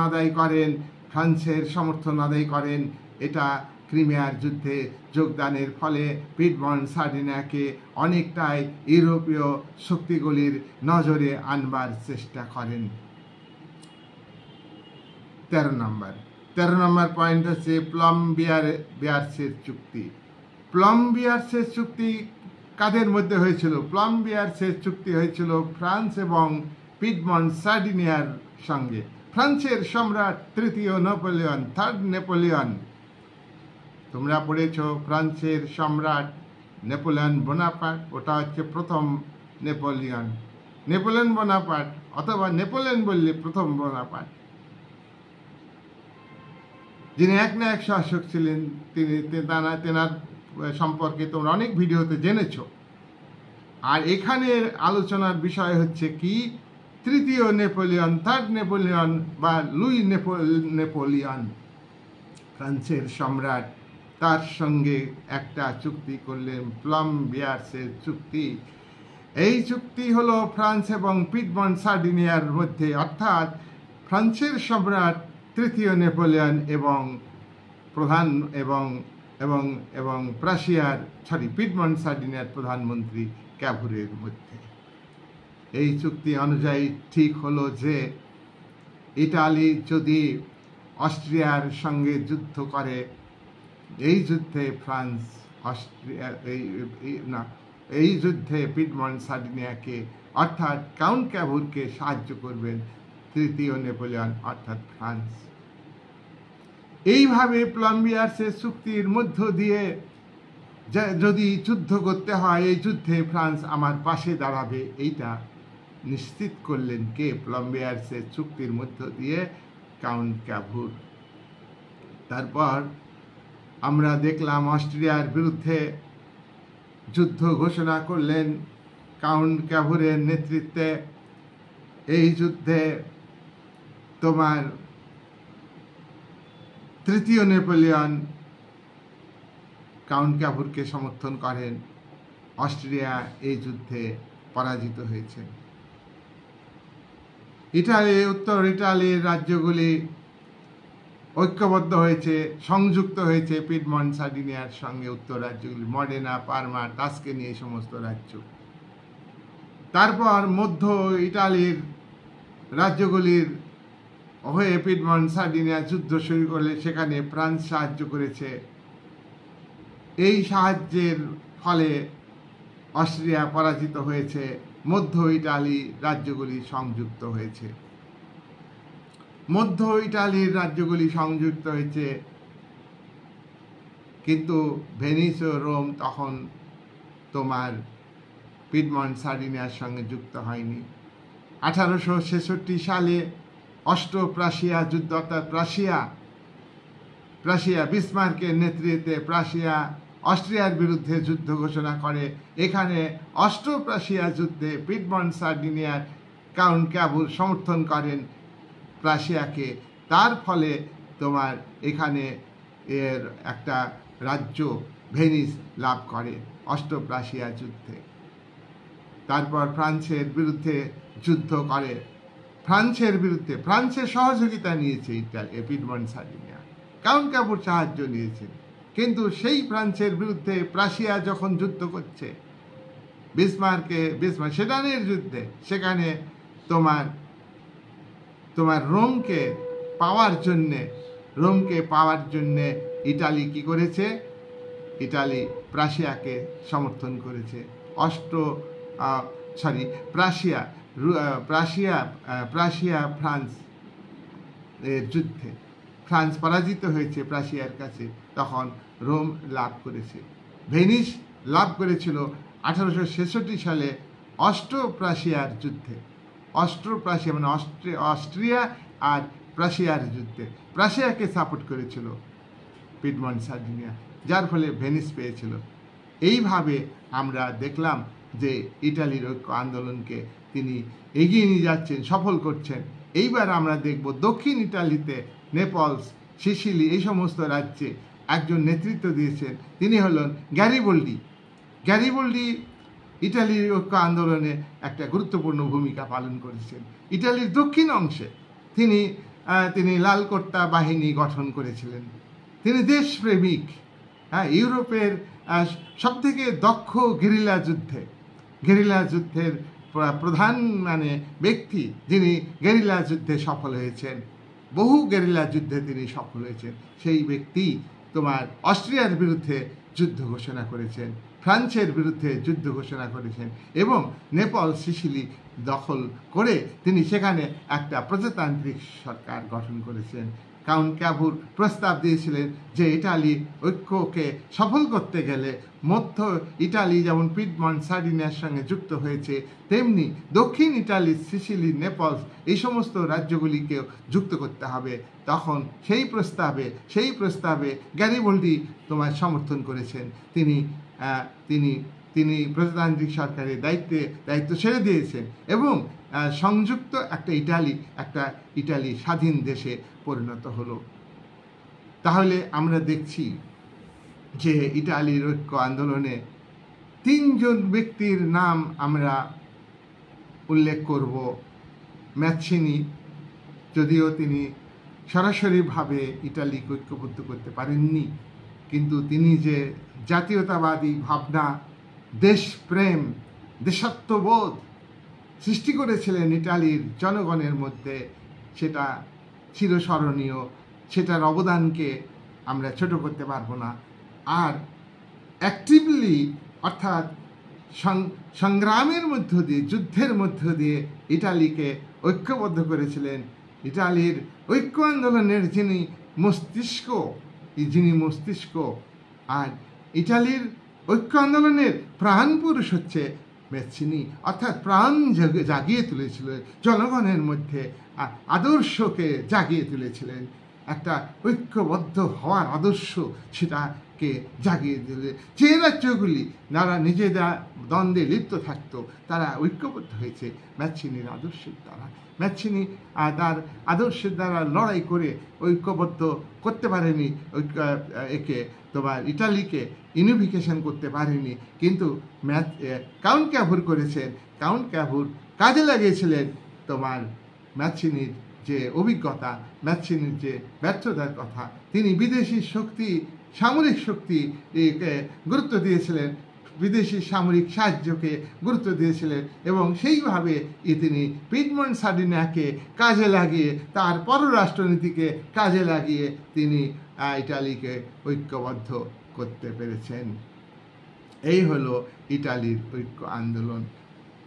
আদায় করেন। এটা ক্রিমিয়ার যুদ্ধে যোগদানের ফলে পিডমন্ট সার্ডিনিয়াকে অনেকটাই ইউরোপীয় শক্তিগুলির নজরে আনবার চেষ্টা করেন। 13 নম্বর পয়েন্ট হচ্ছে প্লম-বিয়ার্সের চুক্তি। প্লম-বিয়ার্সের চুক্তি কাদের মধ্যে হয়েছিল? প্লম-বিয়ার্সের চুক্তি হয়েছিল ফ্রান্স এবং পিডমন্ট সার্ডিনিয়ার সঙ্গে। ফ্রান্সের সম্রাট তৃতীয় নেপোলিয়ন, থার্ড নেপোলিয়ন, তোমরা পড়েছ ফ্রান্সের সম্রাট নেপোলিয়ন বোনাপার্ট, ওটা হচ্ছে প্রথম নেপোলিয়ন বোনাপার্ট, অথবা নেপোলিয়ন বললে প্রথম বোনাপার্ট, যিনি এক শাসক ছিলেন। তেনার সম্পর্কে তোমরা অনেক ভিডিওতে জেনেছ। আর এখানে আলোচনার বিষয় হচ্ছে কি? তৃতীয় নেপোলিয়ন, থার্ড নেপোলিয়ন বা লুই নেপোলিয়ন, ফ্রান্সের সম্রাট, তার সঙ্গে একটা চুক্তি করলেন, প্লম-বিয়ার্সের চুক্তি। এই চুক্তি হলো ফ্রান্স এবং পিডমন্ট সার্ডিনিয়ার মধ্যে, অর্থাৎ ফ্রান্সের সম্রাট তৃতীয় নেপোলিয়ন এবং পিডমন্ট সার্ডিনিয়ার প্রধানমন্ত্রী ক্যাভুরের মধ্যে। এই চুক্তি অনুযায়ী ঠিক হলো যে ইটালি যদি অস্ট্রিয়ার সঙ্গে যুদ্ধ করে, এই যুদ্ধে পিডমন্ট সার্ডিনিয়াকে অর্থাৎ কাউন্ট ক্যাভুরকে সাহায্য করবেন তৃতীয় নেপোলিয়ন অর্থাৎ ফ্রান্স। এইভাবে প্লম-বিয়ার্সের চুক্তির মধ্য দিয়ে যদি যুদ্ধ করতে হয়, এই যুদ্ধে ফ্রান্স আমার পাশে দাঁড়াবে, এইটা নিশ্চিত করলেন কে? প্লম্বিয়ার্সের চুক্তির মধ্য দিয়ে কাউন্ট ক্যাভুর। তারপর আমরা দেখলাম অস্ট্রিয়ার বিরুদ্ধে যুদ্ধ ঘোষণা করলেন কাউন্ট ক্যাভুরের নেতৃত্বে। এই যুদ্ধে তোমার তৃতীয় নেপোলিয়ন কাউন্ট ক্যাভুরকে সমর্থন করেন। অস্ট্রিয়া এই যুদ্ধে পরাজিত হয়েছে। উত্তর ইটালির রাজ্যগুলি ঐক্যবদ্ধ হয়েছে, সংযুক্ত হয়েছে পিডমন্ট সার্ডিনিয়ার সঙ্গে। উত্তর রাজ্যগুলি মডেনা, পারমা, টাস্কেনি, এই সমস্ত রাজ্য। তারপর মধ্য ইটালির রাজ্যগুলির হয়ে পিডমন্ট সার্ডিনিয়া যুদ্ধ শুরু করলে সেখানে ফ্রান্স সাহায্য করেছে। এই সাহায্যের ফলে অস্ট্রিয়া পরাজিত হয়েছে, মধ্য ইটালি রাজ্যগুলি সংযুক্ত হয়েছে। মধ্য ইটালির রাজ্যগুলি সংযুক্ত হয়েছে, কিন্তু ভেনিস ও রোম তখন তোমার পিডমন্ট সার্ডিনিয়ার সঙ্গে যুক্ত হয়নি। 1866 সালে অস্ট্রো প্রাশিয়া যুদ্ধ, অর্থাৎ প্রাশিয়া বিসমার্কের নেতৃত্বে প্রাশিয়া অস্ট্রিয়ার বিরুদ্ধে যুদ্ধ ঘোষণা করে। এখানে অস্ট্রো প্রাশিয়া যুদ্ধে পিডমন্ট সার্ডিনিয়ার কাউন্ট ক্যাভুর সমর্থন করেন প্রাশিয়াকে। তার ফলে তোমার এখানে এর একটা রাজ্য ভেনিস লাভ করে অস্ট্রো প্রাশিয়া যুদ্ধে। তারপর ফ্রান্সের বিরুদ্ধে যুদ্ধ করে। ফ্রান্সের সহযোগিতা নিয়েছে পিডমন্ট সার্ডিনিয়া, কাউন্ট ক্যাভুর সাহায্য নিয়েছেন। কিন্তু সেই ফ্রান্সের বিরুদ্ধে প্রাশিয়া যখন যুদ্ধ করছে বিসমার্ক সেডানের যুদ্ধে, সেখানে তোমার রোমকে পাওয়ার জন্যে ইটালি কি করেছে? ইটালি প্রাশিয়াকে সমর্থন করেছে। প্রাশিয়া ফ্রান্স এর যুদ্ধে ফ্রান্স পরাজিত হয়েছে প্রাশিয়ার কাছে, তখন রোম লাভ করেছে। ভেনিস লাভ করেছিল 1866 সালে অস্ট্রো প্রাশিয়ার যুদ্ধে। অস্ট্রো প্রাশিয়া মানে অস্ট্রিয়া আর প্রাশিয়ার যুদ্ধে প্রাশিয়াকে সাপোর্ট করেছিল পিডমন্ট সার্ডিনিয়া, যার ফলে ভেনিস পেয়েছিল। এইভাবে আমরা দেখলাম যে ইটালির ঐক্য আন্দোলনকে তিনি এগিয়ে নিয়ে যাচ্ছেন, সফল করছেন। এইবার আমরা দেখব দক্ষিণ ইটালিতে নেপলস, সিসিলি, এই সমস্ত রাজ্যে একজন নেতৃত্ব দিয়েছেন, তিনি হলেন গ্যারিবল্ডি। ইটালির ঐক্য আন্দোলনে একটা গুরুত্বপূর্ণ ভূমিকা পালন করেছেন। ইটালির দক্ষিণ অংশে তিনি লালকোর্তা বাহিনী গঠন করেছিলেন। তিনি দেশপ্রেমিক, ইউরোপের সবথেকে দক্ষ গেরিলা যুদ্ধের প্রধান ব্যক্তি, যিনি গেরিলা যুদ্ধে সফল হয়েছেন, বহু গেরিলা যুদ্ধে তিনি সফল হয়েছেন। সেই ব্যক্তি তোমার অস্ট্রিয়ার বিরুদ্ধে যুদ্ধ ঘোষণা করেছেন, ফ্রান্সের বিরুদ্ধে যুদ্ধ ঘোষণা করেছেন এবং নেপল, সিসিলি দখল করে তিনি সেখানে একটা প্রজাতান্ত্রিক সরকার গঠন করেছেন। কাউন্ট ক্যাভুর প্রস্তাব দিয়েছিলেন যে ইটালি ঐক্যকে সফল করতে গেলে মধ্য ইটালি যেমন পিডমন্ট সার্ডিনিয়ার সঙ্গে যুক্ত হয়েছে, তেমনি দক্ষিণ ইটালি, সিসিলি, নেপলস, এই সমস্ত রাজ্যগুলিকেও যুক্ত করতে হবে। তখন সেই প্রস্তাবে গ্যারিবল্ডি তোমার সমর্থন করেছেন। তিনি প্রজাতান্ত্রিক সরকারের দায়িত্ব ছেড়ে দিয়েছেন এবং সংযুক্ত একটা ইটালি স্বাধীন দেশে পরিণত হলো। তাহলে আমরা দেখছি যে ইটালির ঐক্য আন্দোলনে 3 ব্যক্তির নাম আমরা উল্লেখ করব। ম্যাচিনি, যদিও তিনি সরাসরিভাবে ইটালিকে ঐক্যবদ্ধ করতে পারেননি, কিন্তু তিনি যে জাতীয়তাবাদী ভাবনা, দেশপ্রেম, দেশাত্মবোধ সৃষ্টি করেছিলেন ইটালির জনগণের মধ্যে, সেটা চিরস্মরণীয়। সেটার অবদানকে আমরা ছোট করতে পারবো না। আর অ্যাক্টিভলি, অর্থাৎ সংগ্রামের মধ্য দিয়ে, যুদ্ধের মধ্য দিয়ে ইটালিকে ঐক্যবদ্ধ করেছিলেন। ইটালির ঐক্য আন্দোলনের যিনি মস্তিষ্ক আর ইটালির ঐক্য আন্দোলনের প্রাণ পুরুষ হচ্ছে ম্যাচিনি, অর্থাৎ প্রাণ জাগিয়ে তুলেছিলেন জনগণের মধ্যে, আদর্শকে জাগিয়ে তুলেছিলেন, একটা ঐক্যবদ্ধ হওয়ার আদর্শ সেটাকে জাগিয়ে দিলে যে রাজ্যগুলি যারা নিজেরা দ্বন্দ্বে লিপ্ত থাকতো তারা ঐক্যবদ্ধ হয়েছে ম্যাচিনির আদর্শের দ্বারা। ম্যাচিনি তার আদর্শের দ্বারা লড়াই করে ঐক্যবদ্ধ করতে পারেনি একে তোমার ইটালিকে ইউনিফিকেশন করতে পারেনি, কিন্তু কাউন্ট ক্যাভুর করেছেন। কাউন্ট ক্যাভুর কাজে লাগিয়েছিলেন তোমার ম্যাচিনির যে অভিজ্ঞতা, ম্যাচিনির যে ব্যর্থতার কথা। তিনি বিদেশি শক্তি, সামরিক শক্তিকে গুরুত্ব দিয়েছিলেন, বিদেশি সামরিক সাহায্যকে গুরুত্ব দিয়েছিলেন, এবং সেইভাবে তিনি পিডমন্ট সার্ডিনিয়াকে কাজে লাগিয়ে, তার পররাষ্ট্রনীতিকে কাজে লাগিয়ে তিনি ইটালিকে ঐক্যবদ্ধ করতে পেরেছেন। এই হলো ইটালির ঐক্য আন্দোলন।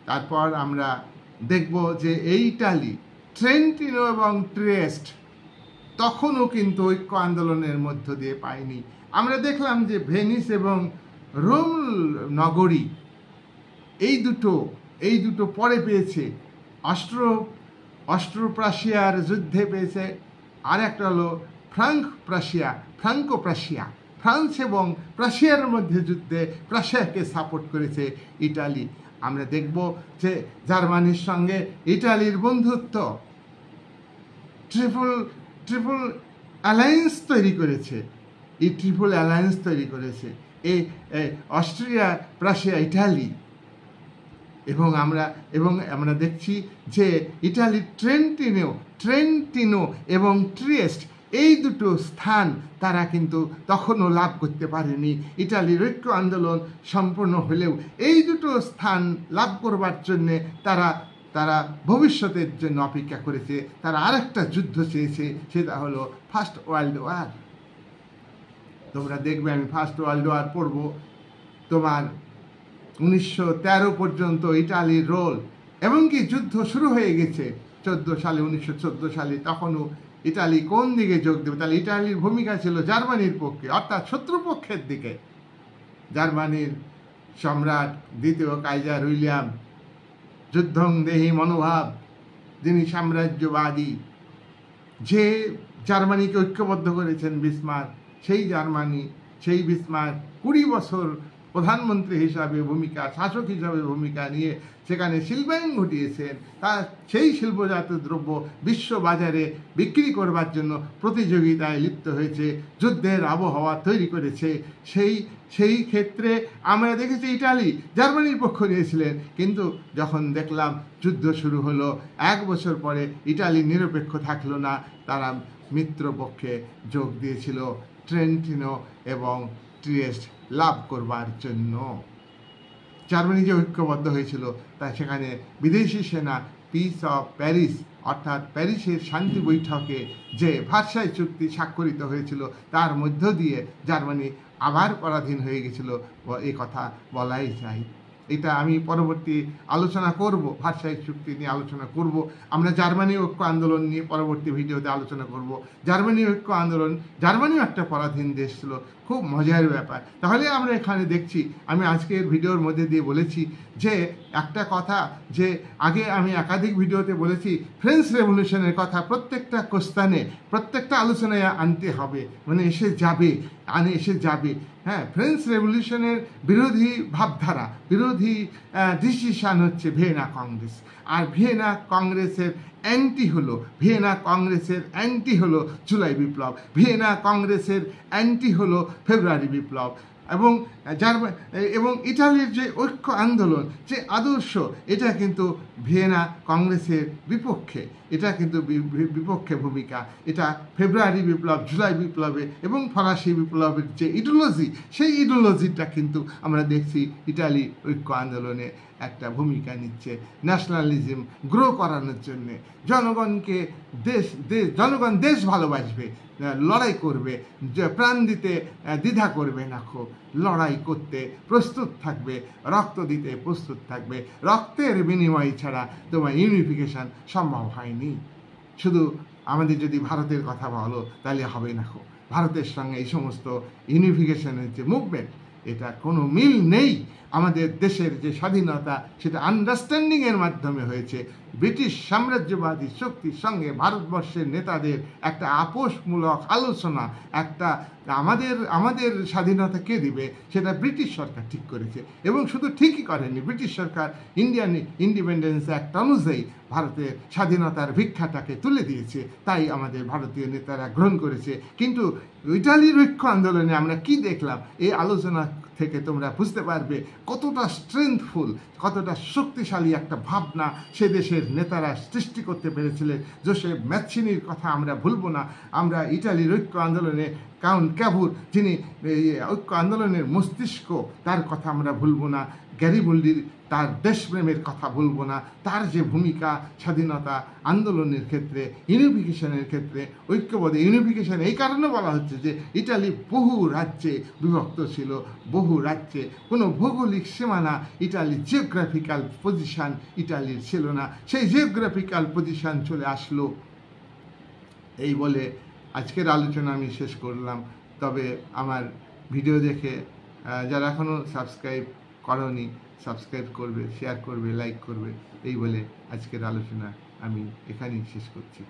তারপর আমরা দেখব যে এই ইটালি ট্রেন্টিনো এবং ট্রিয়েস্ট তখনও কিন্তু ঐক্য আন্দোলনের মধ্য দিয়ে পায়নি। আমরা দেখলাম যে ভেনিস এবং রোম নগরী এই দুটো পরে পেয়েছে। অস্ট্রো প্রাশিয়ার যুদ্ধে পেয়েছে, আর একটা হলো ফ্রাঙ্কো প্রাশিয়া, ফ্রান্স এবং প্রাশিয়ার মধ্যে যুদ্ধে প্রাশিয়াকে সাপোর্ট করেছে ইটালি। আমরা দেখব যে জার্মানির সঙ্গে ইটালির বন্ধুত্ব ট্রিপল অ্যালায়েন্স তৈরি করেছে। এই ট্রিপল অ্যালায়েন্স তৈরি করেছে এই অস্ট্রিয়া, প্রাশিয়া, ইটালি। এবং আমরা দেখছি যে ইটালির ট্রেন্টিনো এবং ট্রিয়েস্ট এই দুটো স্থান তারা কিন্তু তখনও লাভ করতে পারেনি। ইটালির ঐক্য আন্দোলন সম্পূর্ণ হলেও এই দুটো স্থান লাভ করবার জন্যে তারা ভবিষ্যতের জন্য অপেক্ষা করেছে। তারা আরেকটা যুদ্ধ চেয়েছে, সেটা হলো ফার্স্ট ওয়ার্ল্ড ওয়ার। তোমরা দেখবে আমি ফার্স্ট ওয়ার্ল্ড ওয়ার পড়ব। তোমার 1913 পর্যন্ত ইটালির রোল, এমনকি যুদ্ধ শুরু হয়ে গেছে 1914 সালে, তখনও ইটালি কোন দিকে যোগ দেবে? তাহলে ইটালির ভূমিকা ছিল জার্মানির পক্ষে, অর্থাৎ শত্রুপক্ষের দিকে। জার্মানির সম্রাট দ্বিতীয় কাইজার উইলিয়াম, যুদ্ধং দেহি মনোভাব, যিনি সাম্রাজ্যবাদী, যে জার্মানিকে ঐক্যবদ্ধ করেছেন বিসমার্ক, সেই বিসমার্ক 20 বছর প্রধানমন্ত্রী হিসাবে শাসক হিসাবে ভূমিকা নিয়ে সেখানে শিল্পায়ন ঘটিয়েছেন। তার সেই শিল্পজাত দ্রব্য বিশ্ববাজারে বিক্রি করবার জন্য প্রতিযোগিতায় লিপ্ত হয়েছে, যুদ্ধের আবহাওয়া তৈরি করেছে। সেই ক্ষেত্রে আমরা দেখেছি ইটালি জার্মানির পক্ষ নিয়েছিলেন, কিন্তু যখন দেখলাম যুদ্ধ শুরু হলো, 1 বছর পরে ইটালি নিরপেক্ষ থাকলো না, তারা মিত্রপক্ষে যোগ দিয়েছিল ট্রেন্টিনো এবং ট্রিয়েস্ট লাভ করবার জন্য। জার্মানি যে ঐক্যবদ্ধ হয়েছিল তা সেখানে বিদেশি সেনা পিস অফ প্যারিস, অর্থাৎ প্যারিসের শান্তি বৈঠকে যে ভার্সাই চুক্তি স্বাক্ষরিত হয়েছিল তার মধ্য দিয়ে জার্মানি আবার পরাধীন হয়ে গেছিল, এ কথা বলাই যায়। এটা আমি পরবর্তী আলোচনা করব, ভার্সাই চুক্তি নিয়ে আলোচনা করব। আমরা জার্মানি ঐক্য আন্দোলন নিয়ে পরবর্তী ভিডিওতে আলোচনা করব। জার্মানি ঐক্য আন্দোলন, জার্মানিও একটা পরাধীন দেশ ছিল, খুব মজার ব্যাপার। তাহলে আমরা এখানে দেখছি, আমি আজকের ভিডিওর মধ্যে দিয়ে বলেছি যে একটা কথা, যে আগে আমি একাধিক ভিডিওতে বলেছি ফ্রেঞ্চ রেভলিউশনের কথা প্রত্যেকটা কোশ্চেনে, প্রত্যেকটা আলোচনায় আনতে হবে, মানে এসে যাবে। হ্যাঁ, ফ্রেঞ্চ রেভলিউশনের বিরোধী ভাবধারা, বিরোধী ডিসিশন হচ্ছে ভিয়েনা কংগ্রেস। আর ভিয়েনা কংগ্রেসের অ্যান্টি হলো জুলাই বিপ্লব, ভিয়েনা কংগ্রেসের অ্যান্টি হলো ফেব্রুয়ারি বিপ্লব। এবং ইটালির যে ঐক্য আন্দোলন, যে আদর্শ, এটা কিন্তু ভিয়েনা কংগ্রেসের বিপক্ষে, এটা কিন্তু বিপক্ষে ভূমিকা। এটা ফেব্রুয়ারি বিপ্লব, জুলাই বিপ্লবে এবং ফরাসি বিপ্লবের যে ইডিওলজি, সেই ইডিওলজিটা কিন্তু আমরা দেখছি ইটালি ঐক্য আন্দোলনে একটা ভূমিকা নিচ্ছে। ন্যাশনালিজম গ্রো করানোর জন্যে জনগণ দেশ ভালোবাসবে, লড়াই করবে, প্রাণ দিতে দ্বিধা করবে না, খুব লড়াই করতে প্রস্তুত থাকবে, রক্ত দিতে প্রস্তুত থাকবে। রক্তের বিনিময় ছাড়া তোমার ইউনিফিকেশন সম্ভব হয়নি। শুধু আমাদের যদি ভারতের কথা বলো তাহলে হবে না, ভারতের সঙ্গে এই সমস্ত ইউনিফিকেশনের যে মুভমেন্ট, এটা কোনো মিল নেই। আমাদের দেশের যে স্বাধীনতা সেটা আন্ডারস্ট্যান্ডিংয়ের মাধ্যমে হয়েছে। ব্রিটিশ সাম্রাজ্যবাদী শক্তির সঙ্গে ভারতবর্ষের নেতাদের একটা আপোষমূলক আলোচনা, একটা আমাদের স্বাধীনতা কে দিবে সেটা ব্রিটিশ সরকার ঠিক করেছে, এবং শুধু ঠিকই করেনি, ব্রিটিশ সরকার ইন্ডিয়ান ইন্ডিপেন্ডেন্স অ্যাক্ট অনুযায়ী ভারতের স্বাধীনতার ভিক্ষাটাকে তুলে দিয়েছে, তাই আমাদের ভারতীয় নেতারা গ্রহণ করেছে। কিন্তু ইটালির ঐক্য আন্দোলনে আমরা কি দেখলাম, এই আলোচনা থেকে তোমরা বুঝতে পারবে কতটা স্ট্রেংথফুল, কতটা শক্তিশালী একটা ভাবনা সে দেশের নেতারা সৃষ্টি করতে পেরেছিলেন। জোসেফ ম্যাথিনির কথা আমরা ভুলবো না। আমরা ইটালির ঐক্য আন্দোলনে কাউন্ট ক্যাভুর, যিনি ঐক্য আন্দোলনের মস্তিষ্ক, তার কথা আমরা ভুলবো না। গ্যারিবল্ডির তার দেশপ্রেমের কথা ভুলবো না। তার যে ভূমিকা স্বাধীনতা আন্দোলনের ক্ষেত্রে, ইউনিফিকেশনের ক্ষেত্রে, ঐক্যবোধে ইউনিফিকেশন এই কারণে বলা হচ্ছে যে ইটালি বহু রাজ্যে বিভক্ত ছিল, বহু রাজ্যে কোনো ভৌগোলিক সীমানা, ইটালির জিওগ্রাফিক্যাল পজিশান ইটালির ছিল না, সেই জিওগ্রাফিক্যাল পজিশান চলে আসলো। এই বলে আজকের আলোচনা আমি শেষ করলাম। তবে আমার ভিডিও দেখে যারা এখনও সাবস্ক্রাইব করনি, সাবস্ক্রাইব করবে, শেয়ার করবে, লাইক করবে, এই বলে আজকের আলোচনা আমি এখানেই শেষ করছি।